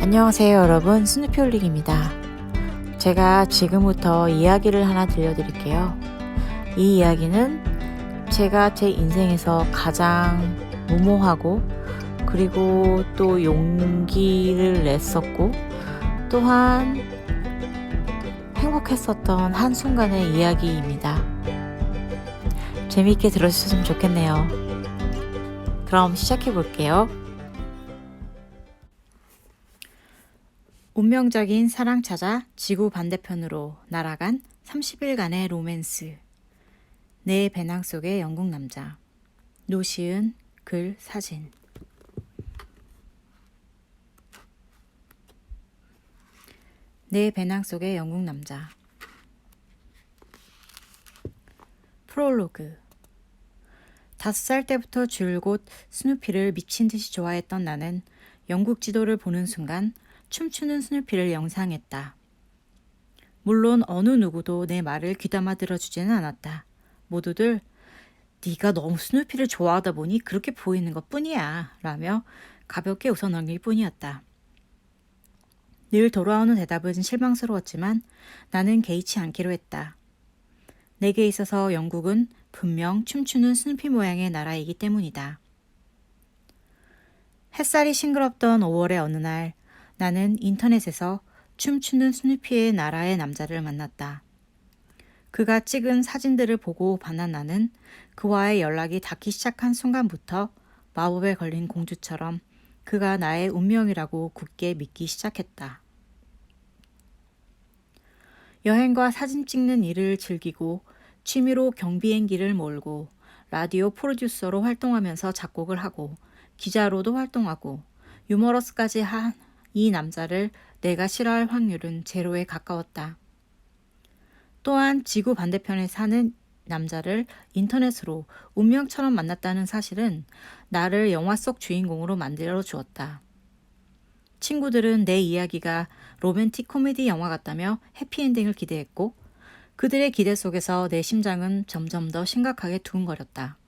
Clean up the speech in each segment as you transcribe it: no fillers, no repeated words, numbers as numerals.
안녕하세요 여러분, 스누피홀릭입니다. 제가 지금부터 이야기를 하나 들려드릴게요. 이 이야기는 제가 제 인생에서 가장 무모하고 그리고 또 용기를 냈었고 또한 행복했었던 한순간의 이야기입니다. 재미있게 들어주셨으면 좋겠네요. 그럼 시작해 볼게요. 운명적인 사랑 찾아 지구 반대편으로 날아간 30일간의 로맨스. 내 배낭 속의 영국 남자. 노시은, 글, 사진. 내 배낭 속의 영국 남자. 프롤로그. 5살 때부터 줄곧 스누피를 미친 듯이 좋아했던 나는 영국 지도를 보는 순간 춤추는 스누피를 영상했다. 물론 어느 누구도 내 말을 귀담아 들어주지는 않았다. 모두들 네가 너무 스누피를 좋아하다 보니 그렇게 보이는 것뿐이야 라며 가볍게 웃어넘길 뿐이었다. 늘 돌아오는 대답은 실망스러웠지만 나는 개의치 않기로 했다. 내게 있어서 영국은 분명 춤추는 스누피 모양의 나라이기 때문이다. 햇살이 싱그럽던 5월의 어느 날 나는 인터넷에서 춤추는 스누피의 나라의 남자를 만났다. 그가 찍은 사진들을 보고 반한 나는 그와의 연락이 닿기 시작한 순간부터 마법에 걸린 공주처럼 그가 나의 운명이라고 굳게 믿기 시작했다. 여행과 사진 찍는 일을 즐기고 취미로 경비행기를 몰고 라디오 프로듀서로 활동하면서 작곡을 하고 기자로도 활동하고 유머러스까지 한 이 남자를 내가 싫어할 확률은 제로에 가까웠다. 또한 지구 반대편에 사는 남자를 인터넷으로 운명처럼 만났다는 사실은 나를 영화 속 주인공으로 만들어 주었다. 친구들은 내 이야기가 로맨틱 코미디 영화 같다며 해피엔딩을 기대했고 그들의 기대 속에서 내 심장은 점점 더 심각하게 두근거렸다.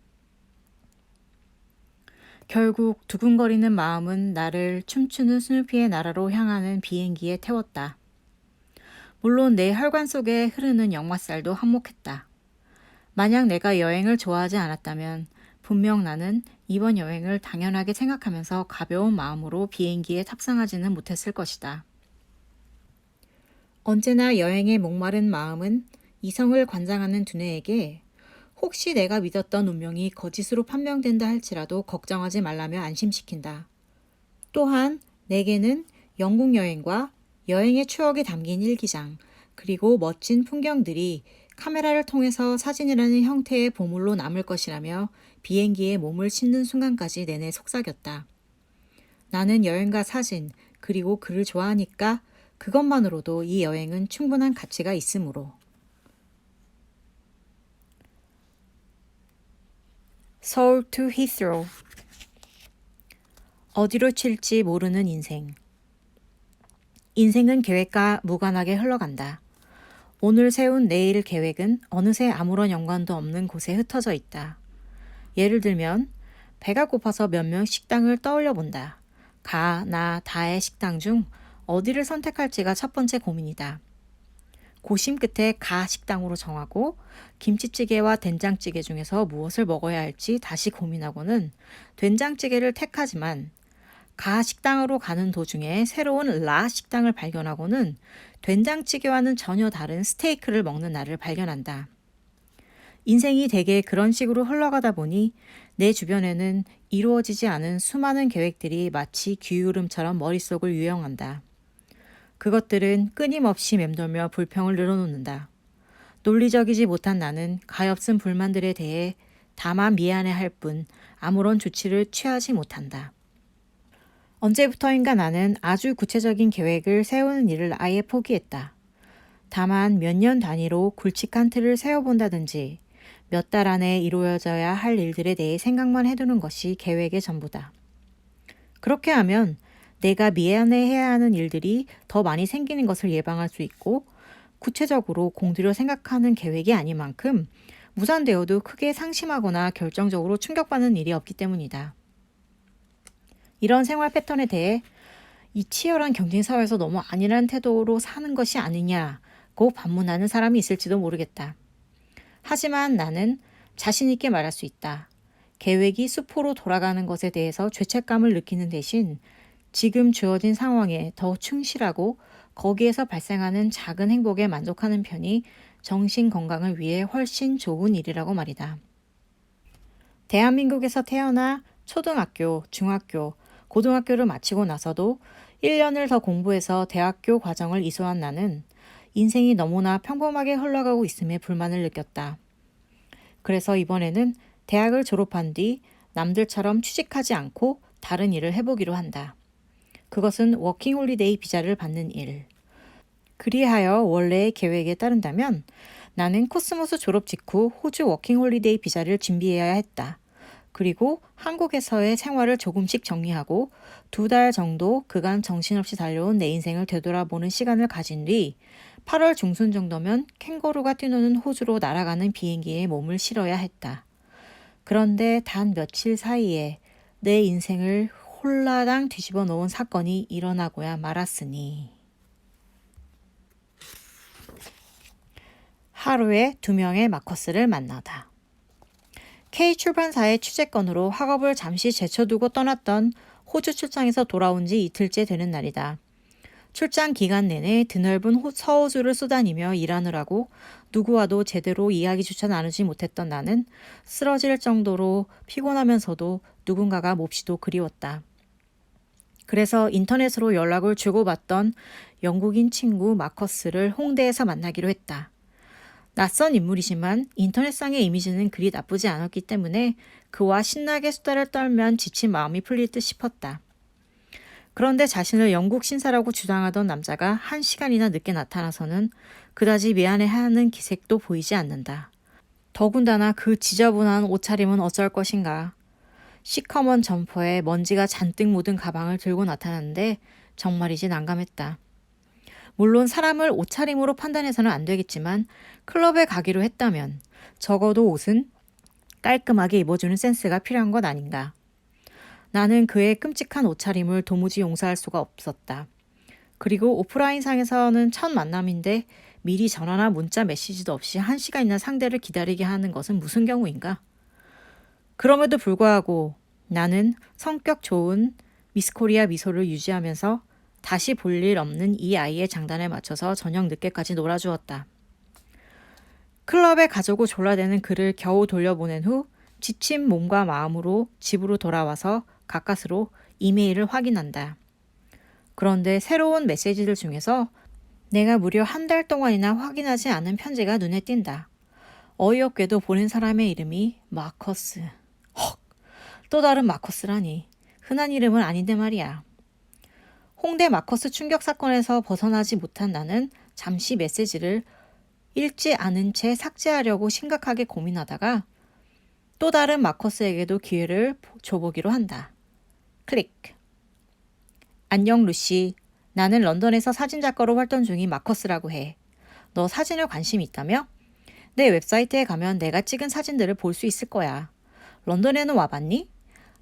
결국 두근거리는 마음은 나를 춤추는 스누피의 나라로 향하는 비행기에 태웠다. 물론 내 혈관 속에 흐르는 역마살도 한몫했다. 만약 내가 여행을 좋아하지 않았다면 분명 나는 이번 여행을 당연하게 생각하면서 가벼운 마음으로 비행기에 탑승하지는 못했을 것이다. 언제나 여행에 목마른 마음은 이성을 관장하는 두뇌에게 혹시 내가 믿었던 운명이 거짓으로 판명된다 할지라도 걱정하지 말라며 안심시킨다. 또한 내게는 영국 여행과 여행의 추억이 담긴 일기장, 그리고 멋진 풍경들이 카메라를 통해서 사진이라는 형태의 보물로 남을 것이라며 비행기에 몸을 싣는 순간까지 내내 속삭였다. 나는 여행과 사진, 그리고 글을 좋아하니까 그것만으로도 이 여행은 충분한 가치가 있으므로. 서울 to Heathrow. 어디로 튈지 모르는 인생. 인생은 계획과 무관하게 흘러간다. 오늘 세운 내일 계획은 어느새 아무런 연관도 없는 곳에 흩어져 있다. 예를 들면 배가 고파서 몇몇 식당을 떠올려 본다. 가, 나, 다의 식당 중 어디를 선택할지가 첫 번째 고민이다. 고심 끝에 가 식당으로 정하고 김치찌개와 된장찌개 중에서 무엇을 먹어야 할지 다시 고민하고는 된장찌개를 택하지만 가 식당으로 가는 도중에 새로운 라 식당을 발견하고는 된장찌개와는 전혀 다른 스테이크를 먹는 날을 발견한다. 인생이 대개 그런 식으로 흘러가다 보니 내 주변에는 이루어지지 않은 수많은 계획들이 마치 기울음처럼 머릿속을 유영한다. 그것들은 끊임없이 맴돌며 불평을 늘어놓는다. 논리적이지 못한 나는 가엾은 불만들에 대해 다만 미안해할 뿐 아무런 조치를 취하지 못한다. 언제부터인가 나는 아주 구체적인 계획을 세우는 일을 아예 포기했다. 다만 몇 년 단위로 굵직한 틀을 세워본다든지 몇 달 안에 이루어져야 할 일들에 대해 생각만 해두는 것이 계획의 전부다. 그렇게 하면 내가 미안해해야 하는 일들이 더 많이 생기는 것을 예방할 수 있고 구체적으로 공들여 생각하는 계획이 아닌 만큼 무산되어도 크게 상심하거나 결정적으로 충격받는 일이 없기 때문이다. 이런 생활 패턴에 대해 이 치열한 경쟁 사회에서 너무 안일한 태도로 사는 것이 아니냐고 반문하는 사람이 있을지도 모르겠다. 하지만 나는 자신 있게 말할 수 있다. 계획이 수포로 돌아가는 것에 대해서 죄책감을 느끼는 대신 지금 주어진 상황에 더 충실하고 거기에서 발생하는 작은 행복에 만족하는 편이 정신 건강을 위해 훨씬 좋은 일이라고 말이다. 대한민국에서 태어나 초등학교, 중학교, 고등학교를 마치고 나서도 1년을 더 공부해서 대학교 과정을 이수한 나는 인생이 너무나 평범하게 흘러가고 있음에 불만을 느꼈다. 그래서 이번에는 대학을 졸업한 뒤 남들처럼 취직하지 않고 다른 일을 해보기로 한다. 그것은 워킹홀리데이 비자를 받는 일. 그리하여 원래의 계획에 따른다면 나는 코스모스 졸업 직후 호주 워킹홀리데이 비자를 준비해야 했다. 그리고 한국에서의 생활을 조금씩 정리하고 2달 정도 그간 정신없이 달려온 내 인생을 되돌아보는 시간을 가진 뒤 8월 중순 정도면 캥거루가 뛰노는 호주로 날아가는 비행기에 몸을 실어야 했다. 그런데 단 며칠 사이에 내 인생을 홀라당 뒤집어 놓은 사건이 일어나고야 말았으니. 하루에 2명의 마커스를 만나다. K출판사의 취재건으로 학업을 잠시 제쳐두고 떠났던 호주 출장에서 돌아온 지 이틀째 되는 날이다. 출장 기간 내내 드넓은 서호주를 쏘다니며 일하느라고 누구와도 제대로 이야기조차 나누지 못했던 나는 쓰러질 정도로 피곤하면서도 누군가가 몹시도 그리웠다. 그래서 인터넷으로 연락을 주고받던 영국인 친구 마커스를 홍대에서 만나기로 했다. 낯선 인물이지만 인터넷상의 이미지는 그리 나쁘지 않았기 때문에 그와 신나게 수다를 떨면 지친 마음이 풀릴 듯 싶었다. 그런데 자신을 영국 신사라고 주장하던 남자가 1시간이나 늦게 나타나서는 그다지 미안해하는 기색도 보이지 않는다. 더군다나 그 지저분한 옷차림은 어쩔 것인가. 시커먼 점퍼에 먼지가 잔뜩 묻은 가방을 들고 나타났는데 정말이지 난감했다. 물론 사람을 옷차림으로 판단해서는 안 되겠지만 클럽에 가기로 했다면 적어도 옷은 깔끔하게 입어주는 센스가 필요한 것 아닌가. 나는 그의 끔찍한 옷차림을 도무지 용서할 수가 없었다. 그리고 오프라인상에서는 첫 만남인데 미리 전화나 문자 메시지도 없이 1시간이나 상대를 기다리게 하는 것은 무슨 경우인가? 그럼에도 불구하고 나는 성격 좋은 미스코리아 미소를 유지하면서 다시 볼 일 없는 이 아이의 장단에 맞춰서 저녁 늦게까지 놀아주었다. 클럽에 가자고 졸라대는 그를 겨우 돌려보낸 후 지친 몸과 마음으로 집으로 돌아와서 가까스로 이메일을 확인한다. 그런데 새로운 메시지들 중에서 내가 무려 1달 동안이나 확인하지 않은 편지가 눈에 띈다. 어이없게도 보낸 사람의 이름이 마커스. 헉! 또 다른 마커스라니. 흔한 이름은 아닌데 말이야. 홍대 마커스 충격 사건에서 벗어나지 못한 나는 잠시 메시지를 읽지 않은 채 삭제하려고 심각하게 고민하다가 또 다른 마커스에게도 기회를 줘보기로 한다. 클릭. 안녕 루시. 나는 런던에서 사진작가로 활동 중인 마커스라고 해. 너 사진에 관심이 있다며? 내 웹사이트에 가면 내가 찍은 사진들을 볼 수 있을 거야. 런던에는 와봤니?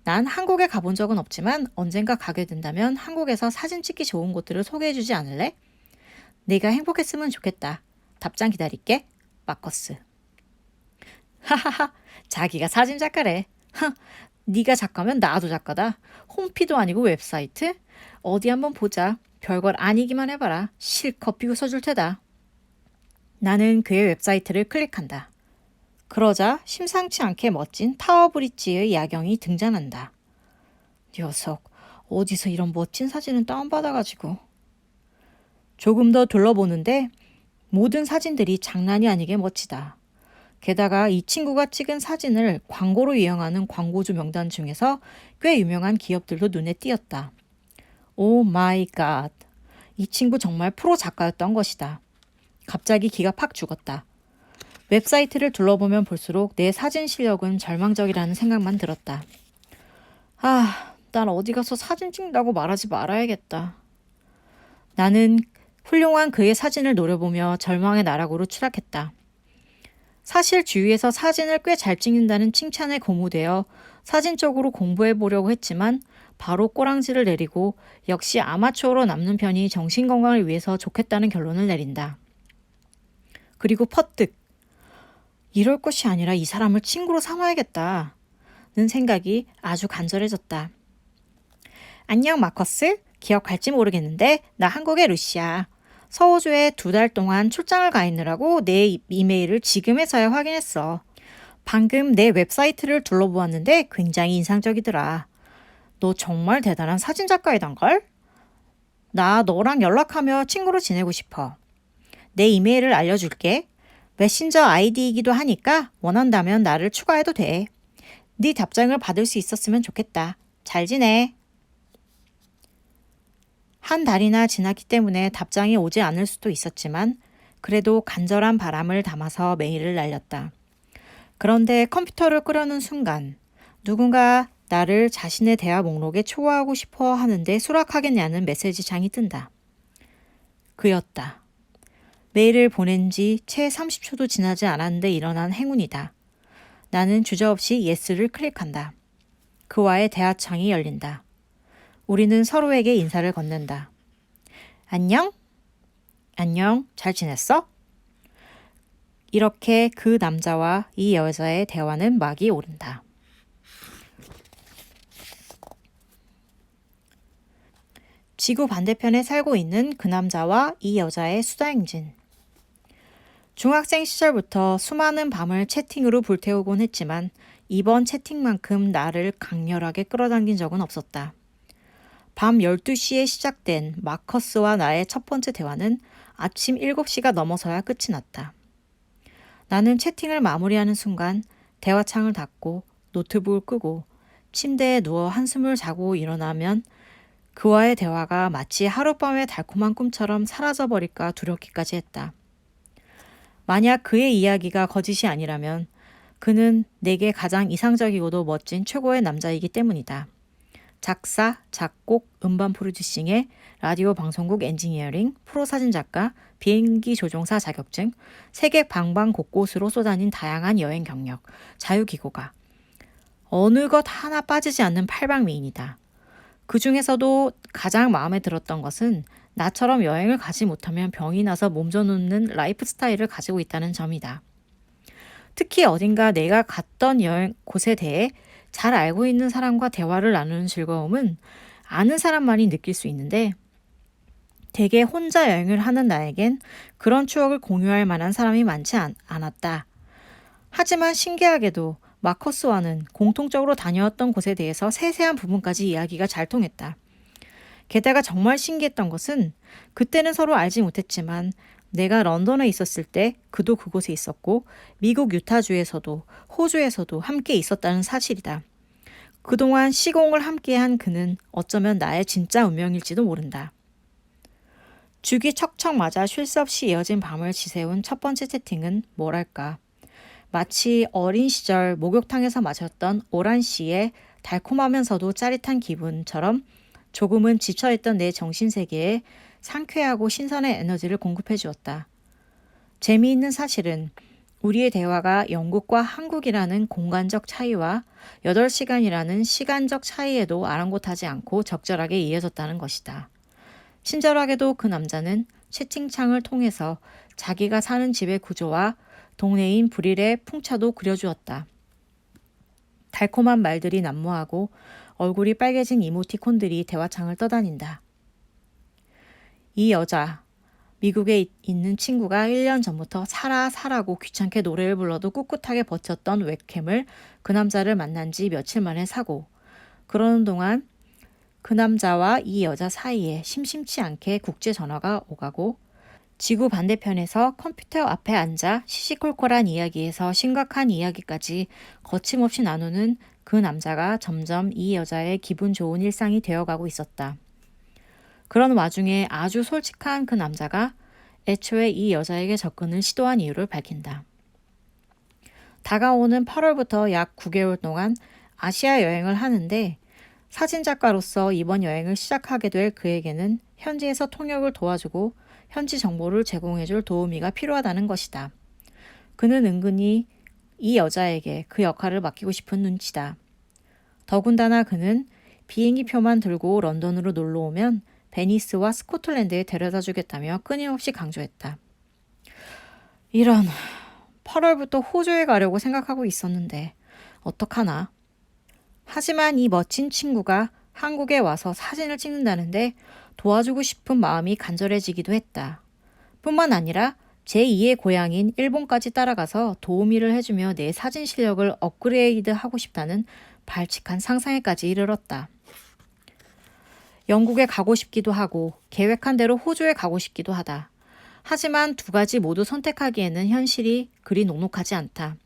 난 한국에 가본 적은 없지만 언젠가 가게 된다면 한국에서 사진 찍기 좋은 곳들을 소개해주지 않을래? 네가 행복했으면 좋겠다. 답장 기다릴게. 마커스. 하하하. 자기가 사진작가래. 네가 작가면 나도 작가다. 홈피도 아니고 웹사이트? 어디 한번 보자. 별걸 아니기만 해봐라. 실컷 비웃어줄 테다. 나는 그의 웹사이트를 클릭한다. 그러자 심상치 않게 멋진 타워브릿지의 야경이 등장한다. 녀석, 어디서 이런 멋진 사진을 다운받아가지고. 조금 더 둘러보는데 모든 사진들이 장난이 아니게 멋지다. 게다가 이 친구가 찍은 사진을 광고로 이용하는 광고주 명단 중에서 꽤 유명한 기업들도 눈에 띄었다. 오 마이 갓. 이 친구 정말 프로 작가였던 것이다. 갑자기 기가 팍 죽었다. 웹사이트를 둘러보면 볼수록 내 사진 실력은 절망적이라는 생각만 들었다. 난 어디 가서 사진 찍는다고 말하지 말아야겠다. 나는 훌륭한 그의 사진을 노려보며 절망의 나락으로 추락했다. 사실 주위에서 사진을 꽤 잘 찍는다는 칭찬에 고무되어 사진 쪽으로 공부해 보려고 했지만 바로 꼬랑지를 내리고 역시 아마추어로 남는 편이 정신건강을 위해서 좋겠다는 결론을 내린다. 그리고 퍼뜩 이럴 것이 아니라 이 사람을 친구로 삼아야겠다는 생각이 아주 간절해졌다. 안녕 마커스? 기억할지 모르겠는데 나 한국의 루시야. 서호주에 2달 동안 출장을 가 있느라고 내 이메일을 지금에서야 확인했어. 방금 내 웹사이트를 둘러보았는데 굉장히 인상적이더라. 너 정말 대단한 사진작가이던걸? 나 너랑 연락하며 친구로 지내고 싶어. 내 이메일을 알려줄게. 메신저 아이디이기도 하니까 원한다면 나를 추가해도 돼. 네 답장을 받을 수 있었으면 좋겠다. 잘 지내. 한 달이나 지났기 때문에 답장이 오지 않을 수도 있었지만 그래도 간절한 바람을 담아서 메일을 날렸다. 그런데 컴퓨터를 끄려는 순간 누군가 나를 자신의 대화 목록에 초과하고 싶어 하는데 수락하겠냐는 메시지창이 뜬다. 그였다. 메일을 보낸 지 채 30초도 지나지 않았는데 일어난 행운이다. 나는 주저없이 예스를 클릭한다. 그와의 대화창이 열린다. 우리는 서로에게 인사를 건넨다. 안녕? 안녕, 잘 지냈어? 이렇게 그 남자와 이 여자의 대화는 막이 오른다. 지구 반대편에 살고 있는 그 남자와 이 여자의 수다행진. 중학생 시절부터 수많은 밤을 채팅으로 불태우곤 했지만 이번 채팅만큼 나를 강렬하게 끌어당긴 적은 없었다. 밤 12시에 시작된 마커스와 나의 첫 번째 대화는 아침 7시가 넘어서야 끝이 났다. 나는 채팅을 마무리하는 순간 대화창을 닫고 노트북을 끄고 침대에 누워 한숨을 자고 일어나면 그와의 대화가 마치 하룻밤의 달콤한 꿈처럼 사라져버릴까 두렵기까지 했다. 만약 그의 이야기가 거짓이 아니라면 그는 내게 가장 이상적이고도 멋진 최고의 남자이기 때문이다. 작사, 작곡, 음반 프로듀싱에 라디오 방송국 엔지니어링, 프로 사진작가, 비행기 조종사 자격증, 세계 방방 곳곳으로 쏟아진 다양한 여행 경력, 자유기고가. 어느 것 하나 빠지지 않는 팔방미인이다. 그 중에서도 가장 마음에 들었던 것은 나처럼 여행을 가지 못하면 병이 나서 몸져놓는 라이프 스타일을 가지고 있다는 점이다. 특히 어딘가 내가 갔던 여행 곳에 대해 잘 알고 있는 사람과 대화를 나누는 즐거움은 아는 사람만이 느낄 수 있는데 대개 혼자 여행을 하는 나에겐 그런 추억을 공유할 만한 사람이 많지 않았다. 하지만 신기하게도 마커스와는 공통적으로 다녀왔던 곳에 대해서 세세한 부분까지 이야기가 잘 통했다. 게다가 정말 신기했던 것은 그때는 서로 알지 못했지만 내가 런던에 있었을 때 그도 그곳에 있었고 미국 유타주에서도 호주에서도 함께 있었다는 사실이다. 그동안 시공을 함께한 그는 어쩌면 나의 진짜 운명일지도 모른다. 죽이 척척 맞아 쉴 새 없이 이어진 밤을 지새운 첫 번째 채팅은 뭐랄까. 마치 어린 시절 목욕탕에서 마셨던 오란씨의 달콤하면서도 짜릿한 기분처럼 조금은 지쳐있던 내 정신세계에 상쾌하고 신선한 에너지를 공급해 주었다. 재미있는 사실은 우리의 대화가 영국과 한국이라는 공간적 차이와 8시간이라는 시간적 차이에도 아랑곳하지 않고 적절하게 이어졌다는 것이다. 친절하게도 그 남자는 채팅창을 통해서 자기가 사는 집의 구조와 동네인 브릴의 풍차도 그려주었다. 달콤한 말들이 난무하고 얼굴이 빨개진 이모티콘들이 대화창을 떠다닌다. 이 여자, 미국에 있는 친구가 1년 전부터 사라고 귀찮게 노래를 불러도 꿋꿋하게 버텼던 웹캠을 그 남자를 만난 지 며칠 만에 사고, 그러는 동안 그 남자와 이 여자 사이에 심심치 않게 국제 전화가 오가고 지구 반대편에서 컴퓨터 앞에 앉아 시시콜콜한 이야기에서 심각한 이야기까지 거침없이 나누는 그 남자가 점점 이 여자의 기분 좋은 일상이 되어가고 있었다. 그런 와중에 아주 솔직한 그 남자가 애초에 이 여자에게 접근을 시도한 이유를 밝힌다. 다가오는 8월부터 약 9개월 동안 아시아 여행을 하는데 사진작가로서 이번 여행을 시작하게 될 그에게는 현지에서 통역을 도와주고 현지 정보를 제공해줄 도우미가 필요하다는 것이다. 그는 은근히 이 여자에게 그 역할을 맡기고 싶은 눈치다. 더군다나 그는 비행기표만 들고 런던으로 놀러 오면 베니스와 스코틀랜드에 데려다 주겠다며 끊임없이 강조했다. 이런, 8월부터 호주에 가려고 생각하고 있었는데 어떡하나. 하지만 이 멋진 친구가 한국에 와서 사진을 찍는다는데 도와주고 싶은 마음이 간절해지기도 했다. 뿐만 아니라 제2의 고향인 일본까지 따라가서 도우미를 해주며 내 사진 실력을 업그레이드하고 싶다는 발칙한 상상에까지 이르렀다. 영국에 가고 싶기도 하고 계획한 대로 호주에 가고 싶기도 하다. 하지만 두 가지 모두 선택하기에는 현실이 그리 녹록하지 않다.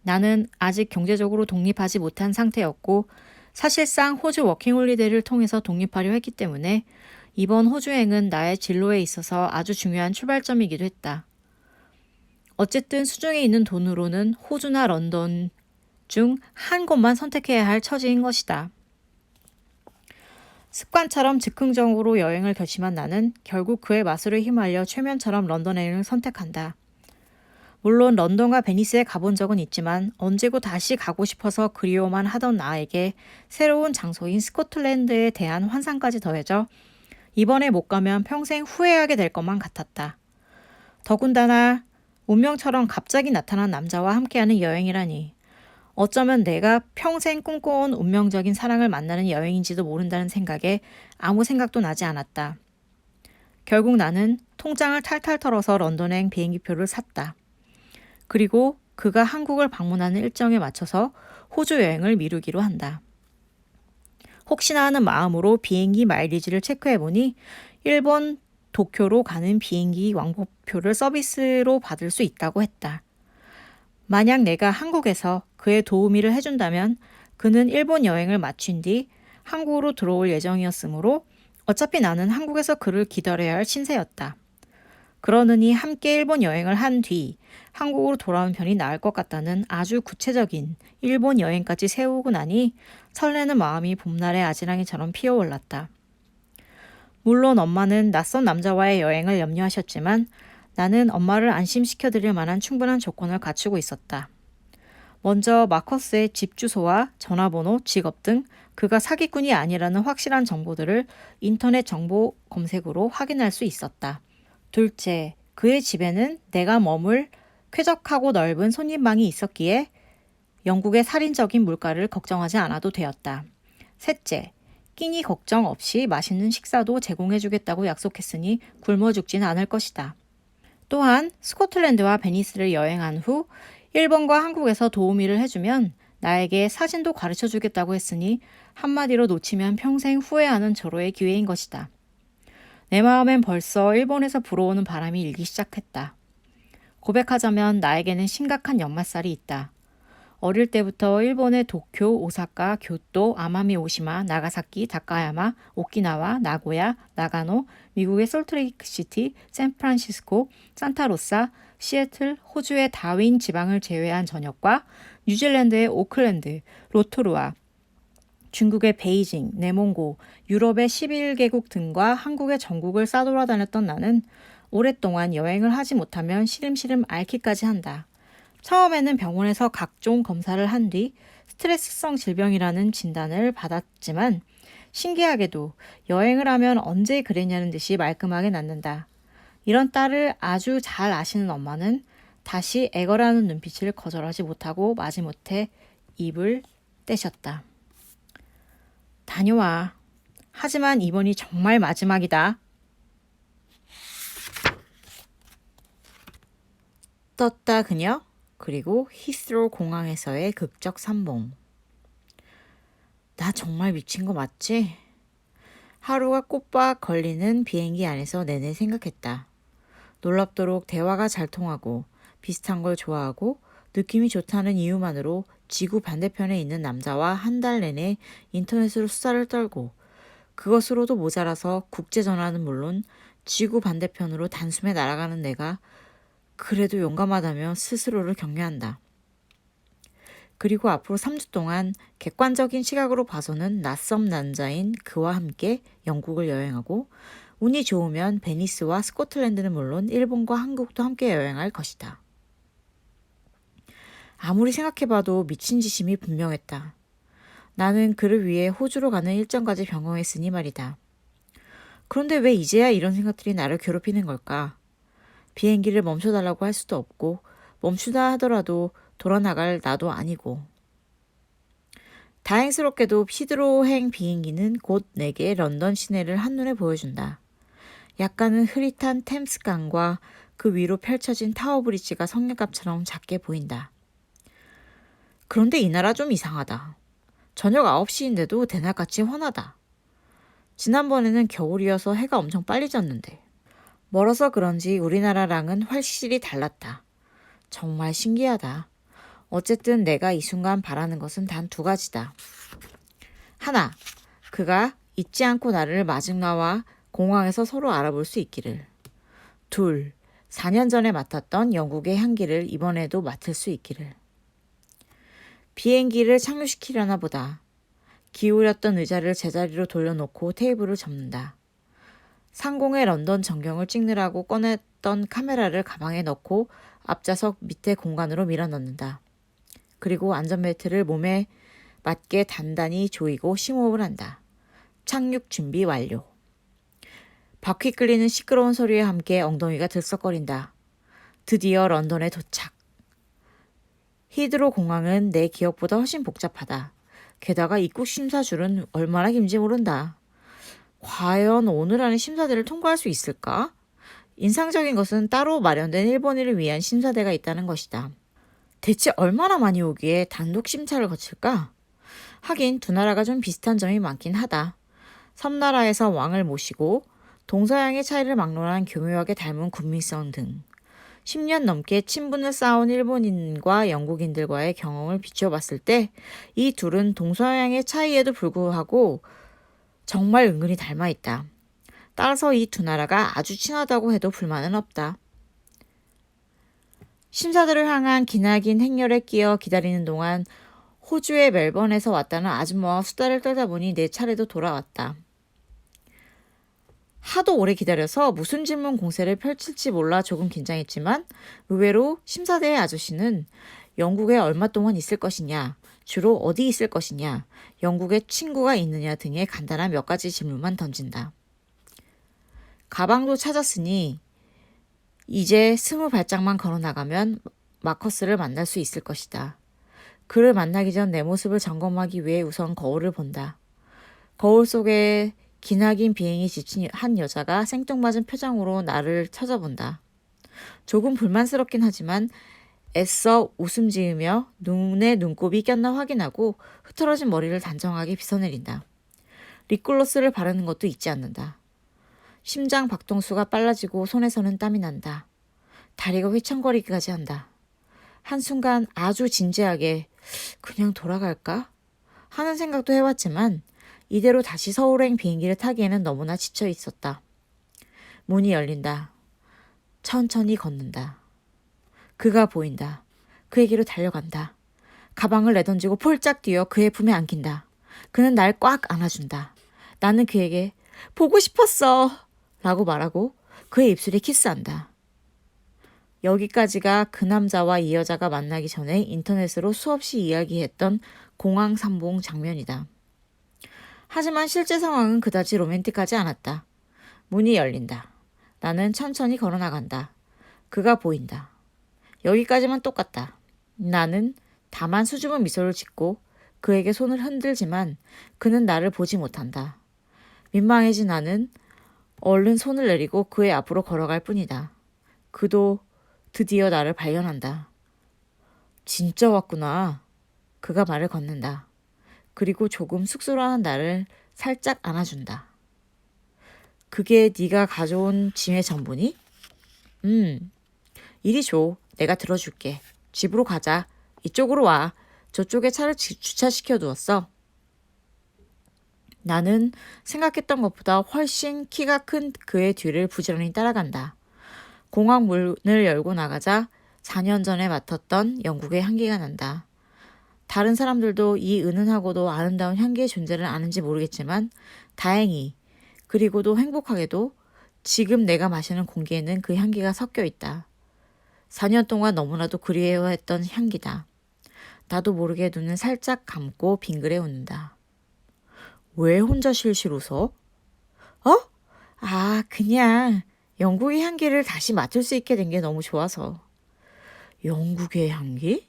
나는 아직 경제적으로 독립하지 못한 상태였고 사실상 호주 워킹홀리데이를 통해서 독립하려 했기 때문에 이번 호주행은 나의 진로에 있어서 아주 중요한 출발점이기도 했다. 어쨌든 수중에 있는 돈으로는 호주나 런던 중 한 곳만 선택해야 할 처지인 것이다. 습관처럼 즉흥적으로 여행을 결심한 나는 결국 그의 마술에 휘말려 최면처럼 런던 여행을 선택한다. 물론 런던과 베니스에 가본 적은 있지만 언제고 다시 가고 싶어서 그리워만 하던 나에게 새로운 장소인 스코틀랜드에 대한 환상까지 더해져 이번에 못 가면 평생 후회하게 될 것만 같았다. 더군다나 운명처럼 갑자기 나타난 남자와 함께하는 여행이라니. 어쩌면 내가 평생 꿈꿔온 운명적인 사랑을 만나는 여행인지도 모른다는 생각에 아무 생각도 나지 않았다. 결국 나는 통장을 탈탈 털어서 런던행 비행기표를 샀다. 그리고 그가 한국을 방문하는 일정에 맞춰서 호주 여행을 미루기로 한다. 혹시나 하는 마음으로 비행기 마일리지를 체크해보니 일본 도쿄로 가는 비행기 왕복표를 서비스로 받을 수 있다고 했다. 만약 내가 한국에서 그의 도우미를 해준다면 그는 일본 여행을 마친 뒤 한국으로 들어올 예정이었으므로 어차피 나는 한국에서 그를 기다려야 할 신세였다. 그러느니 함께 일본 여행을 한 뒤 한국으로 돌아오는 편이 나을 것 같다는 아주 구체적인 일본 여행까지 세우고 나니 설레는 마음이 봄날의 아지랑이처럼 피어올랐다. 물론 엄마는 낯선 남자와의 여행을 염려하셨지만 나는 엄마를 안심시켜드릴 만한 충분한 조건을 갖추고 있었다. 먼저 마커스의 집 주소와 전화번호, 직업 등 그가 사기꾼이 아니라는 확실한 정보들을 인터넷 정보 검색으로 확인할 수 있었다. 둘째, 그의 집에는 내가 머물 쾌적하고 넓은 손님방이 있었기에 영국의 살인적인 물가를 걱정하지 않아도 되었다. 셋째, 끼니 걱정 없이 맛있는 식사도 제공해주겠다고 약속했으니 굶어 죽진 않을 것이다. 또한 스코틀랜드와 베니스를 여행한 후 일본과 한국에서 도우미를 해주면 나에게 사진도 가르쳐주겠다고 했으니 한마디로 놓치면 평생 후회하는 절호의 기회인 것이다. 내 마음엔 벌써 일본에서 불어오는 바람이 일기 시작했다. 고백하자면 나에게는 심각한 역마살이 있다. 어릴 때부터 일본의 도쿄, 오사카, 교토, 아마미 오시마, 나가사키, 다카야마, 오키나와, 나고야, 나가노, 미국의 솔트레이크시티, 샌프란시스코, 산타로사, 시애틀, 호주의 다윈 지방을 제외한 전역과 뉴질랜드의 오클랜드, 로토루아, 중국의 베이징, 내몽고, 유럽의 11개국 등과 한국의 전국을 싸돌아다녔던 나는 오랫동안 여행을 하지 못하면 시름시름 앓기까지 한다. 처음에는 병원에서 각종 검사를 한 뒤 스트레스성 질병이라는 진단을 받았지만 신기하게도 여행을 하면 언제 그랬냐는 듯이 말끔하게 낫는다. 이런 딸을 아주 잘 아시는 엄마는 다시 애걸하는 눈빛을 거절하지 못하고 마지못해 입을 떼셨다. 다녀와. 하지만 이번이 정말 마지막이다. 떴다 그녀. 그리고 히스로 공항에서의 극적 산봉. 나 정말 미친 거 맞지? 하루가 꼬박 걸리는 비행기 안에서 내내 생각했다. 놀랍도록 대화가 잘 통하고 비슷한 걸 좋아하고 느낌이 좋다는 이유만으로 지구 반대편에 있는 남자와 한 달 내내 인터넷으로 수다를 떨고 그것으로도 모자라서 국제전화는 물론 지구 반대편으로 단숨에 날아가는 내가 그래도 용감하다며 스스로를 격려한다. 그리고 앞으로 3주 동안 객관적인 시각으로 봐서는 낯선 남자인 그와 함께 영국을 여행하고 운이 좋으면 베니스와 스코틀랜드는 물론 일본과 한국도 함께 여행할 것이다. 아무리 생각해봐도 미친 짓임이 분명했다. 나는 그를 위해 호주로 가는 일정까지 변경했으니 말이다. 그런데 왜 이제야 이런 생각들이 나를 괴롭히는 걸까? 비행기를 멈춰달라고 할 수도 없고 멈추다 하더라도 돌아나갈 나도 아니고. 다행스럽게도 히드로행 비행기는 곧 내게 런던 시내를 한눈에 보여준다. 약간은 흐릿한 템스강과 그 위로 펼쳐진 타워브리지가 성냥갑처럼 작게 보인다. 그런데 이 나라 좀 이상하다. 저녁 9시인데도 대낮같이 환하다. 지난번에는 겨울이어서 해가 엄청 빨리 졌는데. 멀어서 그런지 우리나라랑은 확실히 달랐다. 정말 신기하다. 어쨌든 내가 이 순간 바라는 것은 단 2가지다. 하나, 그가 잊지 않고 나를 마중나와 공항에서 서로 알아볼 수 있기를. 둘, 4년 전에 맡았던 영국의 향기를 이번에도 맡을 수 있기를. 비행기를 착륙시키려나 보다. 기울였던 의자를 제자리로 돌려놓고 테이블을 접는다. 상공의 런던 전경을 찍느라고 꺼냈던 카메라를 가방에 넣고 앞좌석 밑에 공간으로 밀어넣는다. 그리고 안전벨트를 몸에 맞게 단단히 조이고 심호흡을 한다. 착륙 준비 완료. 바퀴 끌리는 시끄러운 소리에 함께 엉덩이가 들썩거린다. 드디어 런던에 도착. 히드로 공항은 내 기억보다 훨씬 복잡하다. 게다가 입국 심사줄은 얼마나 긴지 모른다. 과연 오늘 안에 심사대를 통과할 수 있을까? 인상적인 것은 따로 마련된 일본인을 위한 심사대가 있다는 것이다. 대체 얼마나 많이 오기에 단독 심사를 거칠까? 하긴 2나라가 좀 비슷한 점이 많긴 하다. 섬나라에서 왕을 모시고 동서양의 차이를 막론한 교묘하게 닮은 군민성 등 10년 넘게 친분을 쌓아온 일본인과 영국인들과의 경험을 비춰봤을 때 이 둘은 동서양의 차이에도 불구하고 정말 은근히 닮아있다. 따라서 이 2나라가 아주 친하다고 해도 불만은 없다. 심사들을 향한 기나긴 행렬에 끼어 기다리는 동안 호주의 멜번에서 왔다는 아줌마와 수다를 떨다 보니 내 차례도 돌아왔다. 하도 오래 기다려서 무슨 질문 공세를 펼칠지 몰라 조금 긴장했지만 의외로 심사대의 아저씨는 영국에 얼마 동안 있을 것이냐, 주로 어디 있을 것이냐, 영국에 친구가 있느냐 등의 간단한 몇 가지 질문만 던진다. 가방도 찾았으니 이제 20발짝만 걸어나가면 마커스를 만날 수 있을 것이다. 그를 만나기 전 내 모습을 점검하기 위해 우선 거울을 본다. 거울 속에 기나긴 비행이 지친 한 여자가 생뚱맞은 표정으로 나를 쳐다본다. 조금 불만스럽긴 하지만 애써 웃음 지으며 눈에 눈곱이 꼈나 확인하고 흐트러진 머리를 단정하게 빗어내린다. 립글로스를 바르는 것도 잊지 않는다. 심장 박동수가 빨라지고 손에서는 땀이 난다. 다리가 휘청거리기까지 한다. 한순간 아주 진지하게 그냥 돌아갈까? 하는 생각도 해봤지만 이대로 다시 서울행 비행기를 타기에는 너무나 지쳐 있었다. 문이 열린다. 천천히 걷는다. 그가 보인다. 그에게로 달려간다. 가방을 내던지고 폴짝 뛰어 그의 품에 안긴다. 그는 날 꽉 안아준다. 나는 그에게 보고 싶었어 라고 말하고 그의 입술에 키스한다. 여기까지가 그 남자와 이 여자가 만나기 전에 인터넷으로 수없이 이야기했던 공항 삼봉 장면이다. 하지만 실제 상황은 그다지 로맨틱하지 않았다. 문이 열린다. 나는 천천히 걸어나간다. 그가 보인다. 여기까지만 똑같다. 나는 다만 수줍은 미소를 짓고 그에게 손을 흔들지만 그는 나를 보지 못한다. 민망해진 나는 얼른 손을 내리고 그의 앞으로 걸어갈 뿐이다. 그도 드디어 나를 발견한다. 진짜 왔구나. 그가 말을 건넨다. 그리고 조금 쑥스러워한 나를 살짝 안아준다. 그게 네가 가져온 짐의 전부니? 이리 줘. 내가 들어줄게. 집으로 가자. 이쪽으로 와. 저쪽에 차를 주차시켜 두었어. 나는 생각했던 것보다 훨씬 키가 큰 그의 뒤를 부지런히 따라간다. 공항 문을 열고 나가자 4년 전에 맡았던 영국의 향기가 난다. 다른 사람들도 이 은은하고도 아름다운 향기의 존재를 아는지 모르겠지만 다행히 그리고도 행복하게도 지금 내가 마시는 공기에는 그 향기가 섞여 있다. 4년 동안 너무나도 그리워했던 향기다. 나도 모르게 눈을 살짝 감고 빙그레 웃는다. 왜 혼자 실실 웃어? 어? 그냥 영국의 향기를 다시 맡을 수 있게 된 게 너무 좋아서. 영국의 향기?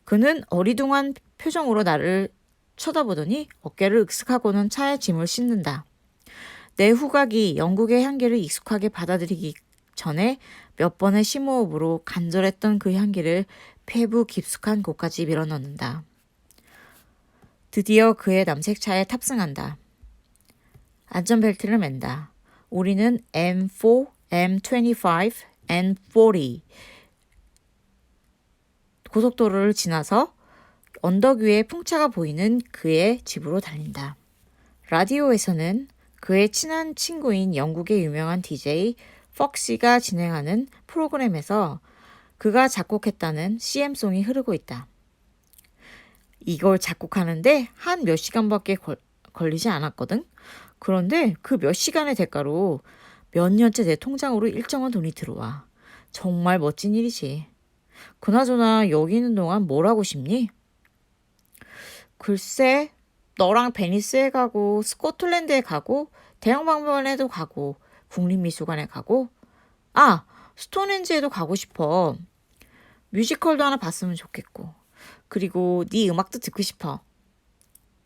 그는 어리둥한 표정으로 나를 쳐다보더니 어깨를 으쓱하고는 차에 짐을 싣는다. 내 후각이 영국의 향기를 익숙하게 받아들이기 전에 몇 번의 심호흡으로 간절했던 그 향기를 폐부 깊숙한 곳까지 밀어넣는다. 드디어 그의 남색 차에 탑승한다. 안전벨트를 맨다. 우리는 M4, M25, N40 고속도로를 지나서 언덕 위에 풍차가 보이는 그의 집으로 달린다. 라디오에서는 그의 친한 친구인 영국의 유명한 DJ 폭시가 진행하는 프로그램에서 그가 작곡했다는 CM송이 흐르고 있다. 이걸 작곡하는데 한 몇 시간밖에 걸리지 않았거든. 그런데 그 몇 시간의 대가로 몇 년째 내 통장으로 일정한 돈이 들어와. 정말 멋진 일이지. 그나저나 여기 있는 동안 뭘 하고 싶니? 글쎄, 너랑 베니스에 가고 스코틀랜드에 가고 대형박물관에도 가고 국립미술관에 가고 스톤헨지에도 가고 싶어. 뮤지컬도 하나 봤으면 좋겠고. 그리고 네 음악도 듣고 싶어.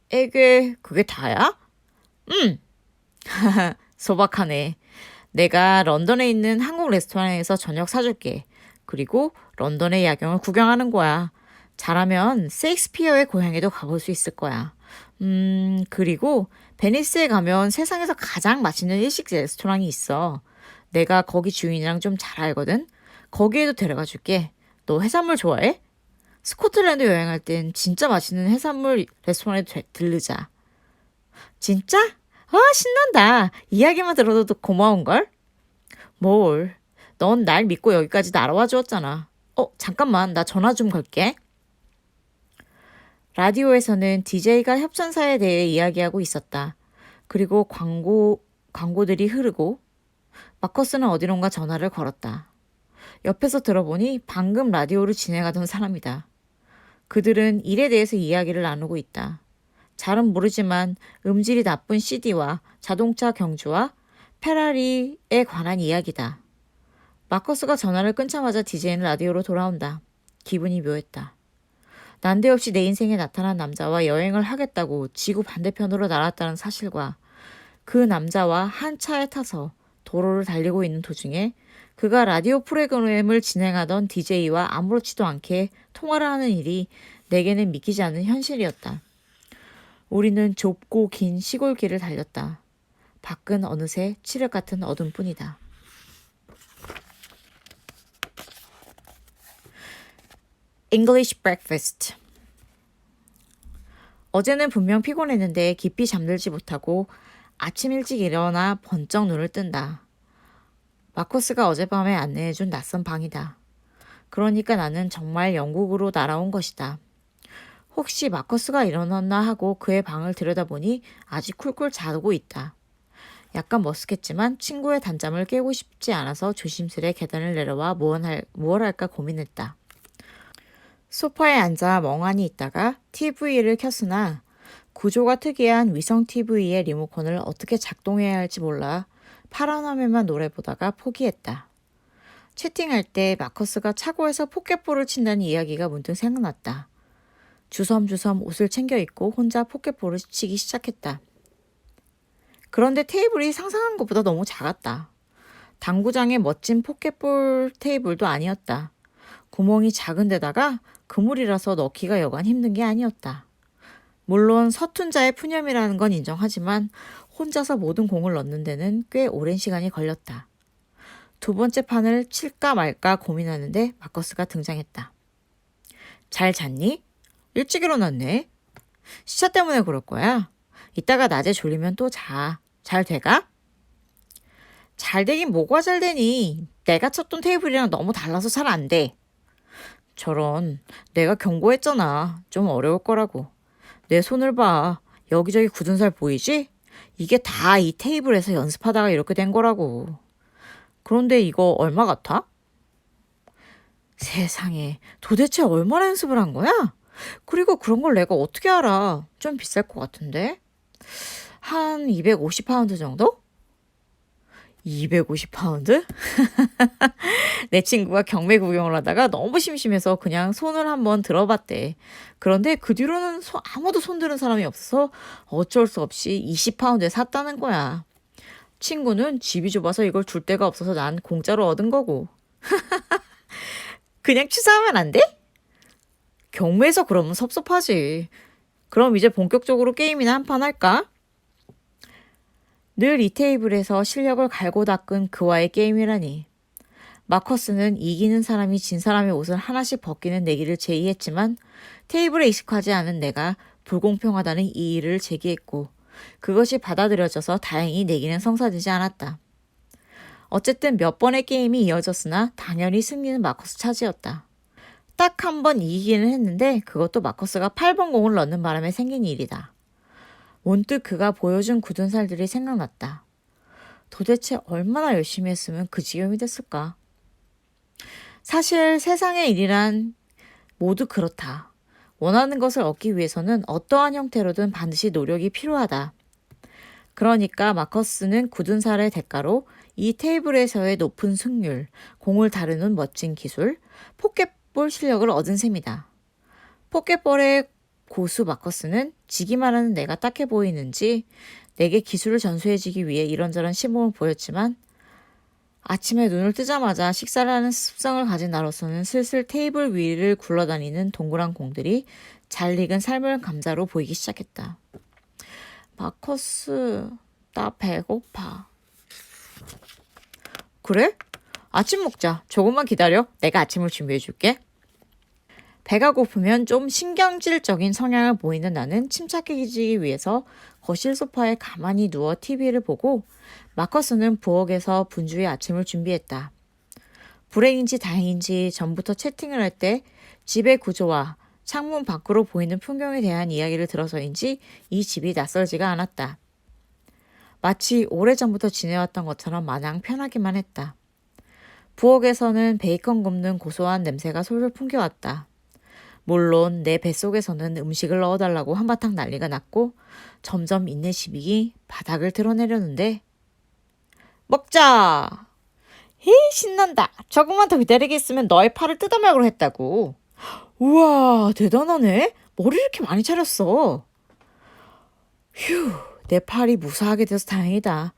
그게 다야? 응. 소박하네. 내가 런던에 있는 한국 레스토랑에서 저녁 사줄게. 그리고 런던의 야경을 구경하는 거야. 잘하면 세익스피어의 고향에도 가볼 수 있을 거야. 그리고 베니스에 가면 세상에서 가장 맛있는 일식 레스토랑이 있어. 내가 거기 주인이랑 좀 잘 알거든. 거기에도 데려가 줄게. 너 해산물 좋아해? 스코틀랜드 여행할 땐 진짜 맛있는 해산물 레스토랑에 들르자. 진짜? 신난다. 이야기만 들어도 고마운걸? 뭘? 넌 날 믿고 여기까지 날아와 주었잖아. 잠깐만. 나 전화 좀 걸게. 라디오에서는 DJ가 협찬사에 대해 이야기하고 있었다. 그리고 광고들이 흐르고 마커스는 어디론가 전화를 걸었다. 옆에서 들어보니 방금 라디오를 진행하던 사람이다. 그들은 일에 대해서 이야기를 나누고 있다. 잘은 모르지만 음질이 나쁜 CD와 자동차 경주와 페라리에 관한 이야기다. 마커스가 전화를 끊자마자 DJ는 라디오로 돌아온다. 기분이 묘했다. 난데없이 내 인생에 나타난 남자와 여행을 하겠다고 지구 반대편으로 날았다는 사실과 그 남자와 한 차에 타서 도로를 달리고 있는 도중에 그가 라디오 프로그램을 진행하던 DJ와 아무렇지도 않게 통화를 하는 일이 내게는 믿기지 않는 현실이었다. 우리는 좁고 긴 시골길을 달렸다. 밖은 어느새 칠흑 같은 어둠뿐이다. English breakfast. 어제는 분명 피곤했는데 깊이 잠들지 못하고 아침 일찍 일어나 번쩍 눈을 뜬다. 마커스가 어젯밤에 안내해준 낯선 방이다. 그러니까 나는 정말 영국으로 날아온 것이다. 혹시 마커스가 일어났나 하고 그의 방을 들여다보니 아직 쿨쿨 자고 있다. 약간 머쓱했지만 친구의 단잠을 깨고 싶지 않아서 조심스레 계단을 내려와 무얼 할까 고민했다. 소파에 앉아 멍하니 있다가 TV를 켰으나 구조가 특이한 위성 TV의 리모컨을 어떻게 작동해야 할지 몰라 파란 화면만 노래 보다가 포기했다. 채팅할 때 마커스가 차고에서 포켓볼을 친다는 이야기가 문득 생각났다. 주섬주섬 옷을 챙겨 입고 혼자 포켓볼을 치기 시작했다. 그런데 테이블이 상상한 것보다 너무 작았다. 당구장의 멋진 포켓볼 테이블도 아니었다. 구멍이 작은 데다가 그물이라서 넣기가 여간 힘든 게 아니었다. 물론 서툰 자의 푸념이라는 건 인정하지만 혼자서 모든 공을 넣는 데는 꽤 오랜 시간이 걸렸다. 두 번째 판을 칠까 말까 고민하는데 마커스가 등장했다. 잘 잤니? 일찍 일어났네. 시차 때문에 그럴 거야. 이따가 낮에 졸리면 또 자. 잘 돼가? 잘 되긴 뭐가 잘 되니. 내가 쳤던 테이블이랑 너무 달라서 잘 안 돼. 저런, 내가 경고했잖아. 좀 어려울 거라고. 내 손을 봐. 여기저기 굳은 살 보이지? 이게 다 이 테이블에서 연습하다가 이렇게 된 거라고. 그런데 이거 얼마 같아? 세상에, 도대체 얼마나 연습을 한 거야? 그리고 그런 걸 내가 어떻게 알아? 좀 비쌀 것 같은데? 한 250파운드 정도? 250파운드? 내 친구가 경매 구경을 하다가 너무 심심해서 그냥 손을 한번 들어봤대. 그런데 그 뒤로는 아무도 손들은 사람이 없어서 어쩔 수 없이 20파운드에 샀다는 거야. 친구는 집이 좁아서 이걸 줄 데가 없어서 난 공짜로 얻은 거고. 그냥 취소하면 안 돼? 경매에서 그러면 섭섭하지. 그럼 이제 본격적으로 게임이나 한 판 할까? 늘 이 테이블에서 실력을 갈고 닦은 그와의 게임이라니. 마커스는 이기는 사람이 진 사람의 옷을 하나씩 벗기는 내기를 제의했지만 테이블에 익숙하지 않은 내가 불공평하다는 이의를 제기했고 그것이 받아들여져서 다행히 내기는 성사되지 않았다. 어쨌든 몇 번의 게임이 이어졌으나 당연히 승리는 마커스 차지였다. 딱 한 번 이기기는 했는데 그것도 마커스가 8번 공을 넣는 바람에 생긴 일이다. 문득 그가 보여준 굳은 살들이 생각났다. 도대체 얼마나 열심히 했으면 그 지경이 됐을까? 사실 세상의 일이란 모두 그렇다. 원하는 것을 얻기 위해서는 어떠한 형태로든 반드시 노력이 필요하다. 그러니까 마커스는 굳은 살의 대가로 이 테이블에서의 높은 승률, 공을 다루는 멋진 기술, 포켓볼 실력을 얻은 셈이다. 포켓볼의 고수 마커스는 지기만 하는 내가 딱해 보이는지 내게 기술을 전수해주기 위해 이런저런 시범을 보였지만 아침에 눈을 뜨자마자 식사를 하는 습성을 가진 나로서는 슬슬 테이블 위를 굴러다니는 동그란 공들이 잘 익은 삶을 감자로 보이기 시작했다. 마커스, 나 배고파. 그래? 아침 먹자. 조금만 기다려. 내가 아침을 준비해줄게. 배가 고프면 좀 신경질적인 성향을 보이는 나는 침착해지기 위해서 거실 소파에 가만히 누워 TV를 보고 마커스는 부엌에서 분주히 아침을 준비했다. 불행인지 다행인지 전부터 채팅을 할 때 집의 구조와 창문 밖으로 보이는 풍경에 대한 이야기를 들어서인지 이 집이 낯설지가 않았다. 마치 오래전부터 지내왔던 것처럼 마냥 편하기만 했다. 부엌에서는 베이컨 굽는 고소한 냄새가 솔솔 풍겨왔다. 물론 내 뱃속에서는 음식을 넣어달라고 한바탕 난리가 났고 점점 인내심이 바닥을 드러내려는데 먹자! 히 신난다. 조금만 더 기다리겠으면 너의 팔을 뜯어먹으려 했다고. 우와 대단하네. 머리 이렇게 많이 차렸어. 휴 내 팔이 무사하게 돼서 다행이다.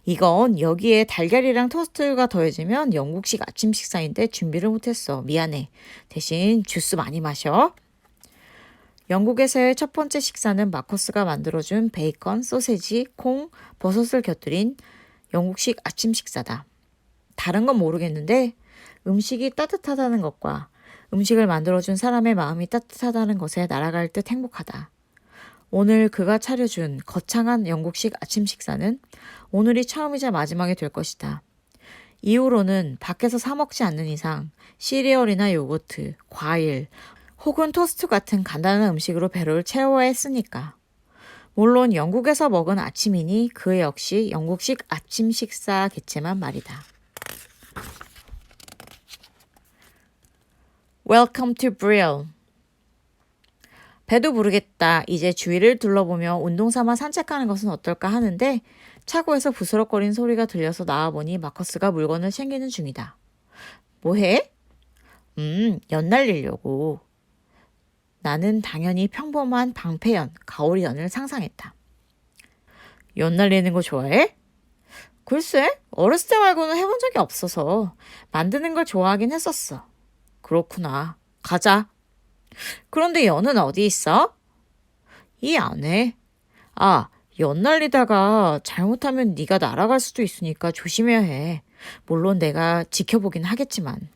이건 여기에 달걀이랑 토스트가 더해지면 영국식 아침 식사인데 준비를 못했어. 미안해. 대신 주스 많이 마셔. 영국에서의 첫 번째 식사는 마커스가 만들어준 베이컨, 소세지, 콩, 버섯을 곁들인 영국식 아침 식사다. 다른 건 모르겠는데 음식이 따뜻하다는 것과 음식을 만들어준 사람의 마음이 따뜻하다는 것에 날아갈 듯 행복하다. 오늘 그가 차려준 거창한 영국식 아침 식사는 오늘이 처음이자 마지막이 될 것이다. 이후로는 밖에서 사 먹지 않는 이상 시리얼이나 요거트, 과일 혹은 토스트 같은 간단한 음식으로 배를 채워야 했으니까. 물론 영국에서 먹은 아침이니 그 역시 영국식 아침 식사겠지만 말이다. Welcome to Brill. 배도 부르겠다. 이제 주위를 둘러보며 운동삼아 산책하는 것은 어떨까 하는데 차고에서 부스럭거리는 소리가 들려서 나와보니 마커스가 물건을 챙기는 중이다. 뭐해? 연 날리려고. 나는 당연히 평범한 방패연, 가오리연을 상상했다. 연 날리는 거 좋아해? 글쎄, 어렸을 때 말고는 해본 적이 없어서 만드는 걸 좋아하긴 했었어. 그렇구나. 가자. 그런데 연은 어디 있어? 이 안에. 아, 연 날리다가 잘못하면 네가 날아갈 수도 있으니까 조심해야 해. 물론 내가 지켜보긴 하겠지만.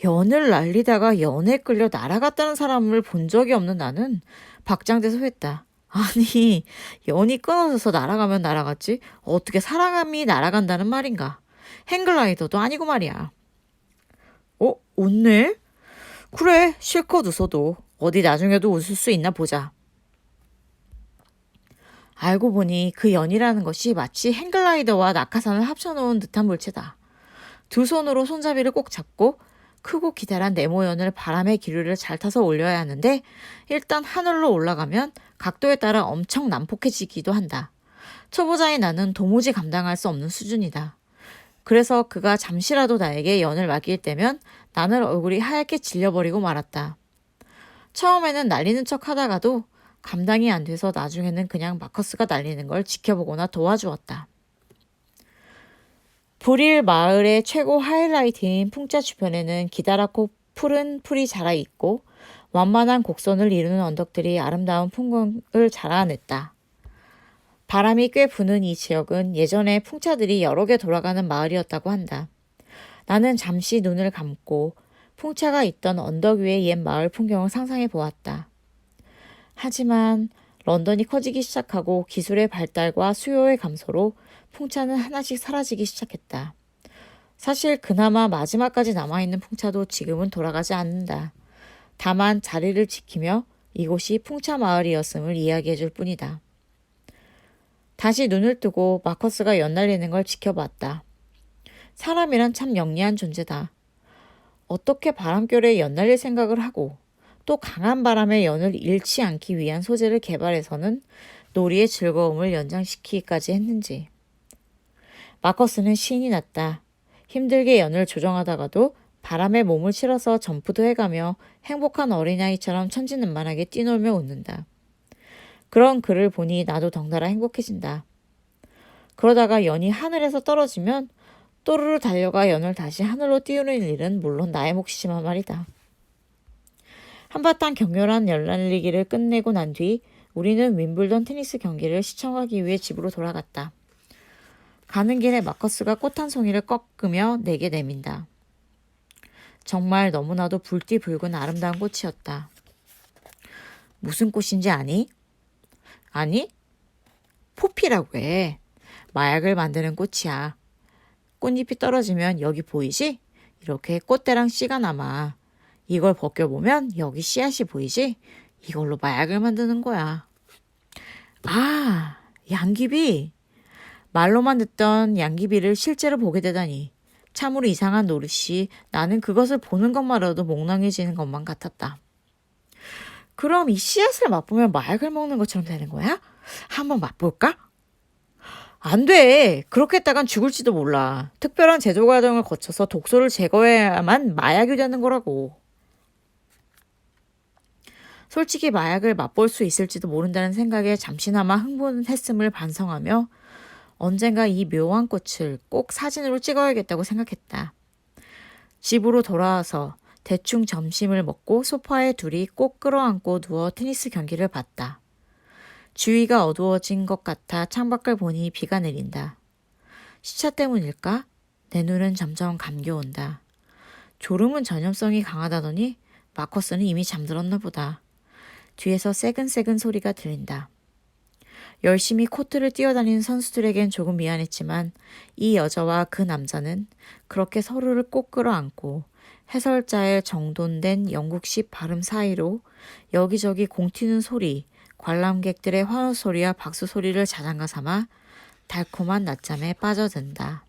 연을 날리다가 연에 끌려 날아갔다는 사람을 본 적이 없는 나는 박장대소 했다. 아니, 연이 끊어져서 날아가면 날아갔지 어떻게 사람이 날아간다는 말인가. 행글라이더도 아니고 말이야. 웃네? 그래, 실컷 웃어도 어디 나중에도 웃을 수 있나 보자. 알고 보니 그 연이라는 것이 마치 행글라이더와 낙하산을 합쳐놓은 듯한 물체다. 두 손으로 손잡이를 꼭 잡고 크고 기다란 네모연을 바람의 기류를 잘 타서 올려야 하는데 일단 하늘로 올라가면 각도에 따라 엄청 난폭해지기도 한다. 초보자인 나는 도무지 감당할 수 없는 수준이다. 그래서 그가 잠시라도 나에게 연을 맡길 때면 나는 얼굴이 하얗게 질려버리고 말았다. 처음에는 날리는 척 하다가도 감당이 안 돼서 나중에는 그냥 마커스가 날리는 걸 지켜보거나 도와주었다. 불일 마을의 최고 하이라이트인 풍자 주변에는 기다랗고 푸른 풀이 자라있고 완만한 곡선을 이루는 언덕들이 아름다운 풍경을 자라냈다. 바람이 꽤 부는 이 지역은 예전에 풍차들이 여러 개 돌아가는 마을이었다고 한다. 나는 잠시 눈을 감고 풍차가 있던 언덕 위의 옛 마을 풍경을 상상해 보았다. 하지만 런던이 커지기 시작하고 기술의 발달과 수요의 감소로 풍차는 하나씩 사라지기 시작했다. 사실 그나마 마지막까지 남아있는 풍차도 지금은 돌아가지 않는다. 다만 자리를 지키며 이곳이 풍차 마을이었음을 이야기해 줄 뿐이다. 다시 눈을 뜨고 마커스가 연날리는 걸 지켜봤다. 사람이란 참 영리한 존재다. 어떻게 바람결에 연날릴 생각을 하고 또 강한 바람에 연을 잃지 않기 위한 소재를 개발해서는 놀이의 즐거움을 연장시키기까지 했는지. 마커스는 신이 났다. 힘들게 연을 조정하다가도 바람에 몸을 실어서 점프도 해가며 행복한 어린아이처럼 천진난만하게 뛰놀며 웃는다. 그런 그를 보니 나도 덩달아 행복해진다. 그러다가 연이 하늘에서 떨어지면 또르르 달려가 연을 다시 하늘로 띄우는 일은 물론 나의 몫이지만 말이다. 한바탕 격렬한 연날리기를 끝내고 난 뒤 우리는 윈블던 테니스 경기를 시청하기 위해 집으로 돌아갔다. 가는 길에 마커스가 꽃 한 송이를 꺾으며 내게 내민다. 정말 너무나도 붉디 붉은 아름다운 꽃이었다. 무슨 꽃인지 아니? 아니? 포피라고 해. 마약을 만드는 꽃이야. 꽃잎이 떨어지면 여기 보이지? 이렇게 꽃대랑 씨가 남아. 이걸 벗겨보면 여기 씨앗이 보이지? 이걸로 마약을 만드는 거야. 아, 양귀비. 말로만 듣던 양귀비를 실제로 보게 되다니. 참으로 이상한 노릇이 나는 그것을 보는 것만으로도 몽롱해지는 것만 같았다. 그럼 이 씨앗을 맛보면 마약을 먹는 것처럼 되는 거야? 한번 맛볼까? 안 돼. 그렇게 했다간 죽을지도 몰라. 특별한 제조 과정을 거쳐서 독소를 제거해야만 마약이 되는 거라고. 솔직히 마약을 맛볼 수 있을지도 모른다는 생각에 잠시나마 흥분했음을 반성하며 언젠가 이 묘한 꽃을 꼭 사진으로 찍어야겠다고 생각했다. 집으로 돌아와서 대충 점심을 먹고 소파에 둘이 꼭 끌어안고 누워 테니스 경기를 봤다. 주위가 어두워진 것 같아 창밖을 보니 비가 내린다. 시차 때문일까? 내 눈은 점점 감겨온다. 졸음은 전염성이 강하다더니 마커스는 이미 잠들었나 보다. 뒤에서 새근새근 소리가 들린다. 열심히 코트를 뛰어다니는 선수들에겐 조금 미안했지만 이 여자와 그 남자는 그렇게 서로를 꼭 끌어안고 해설자의 정돈된 영국식 발음 사이로 여기저기 공튀는 소리, 관람객들의 환호 소리와 박수 소리를 자장가 삼아 달콤한 낮잠에 빠져든다.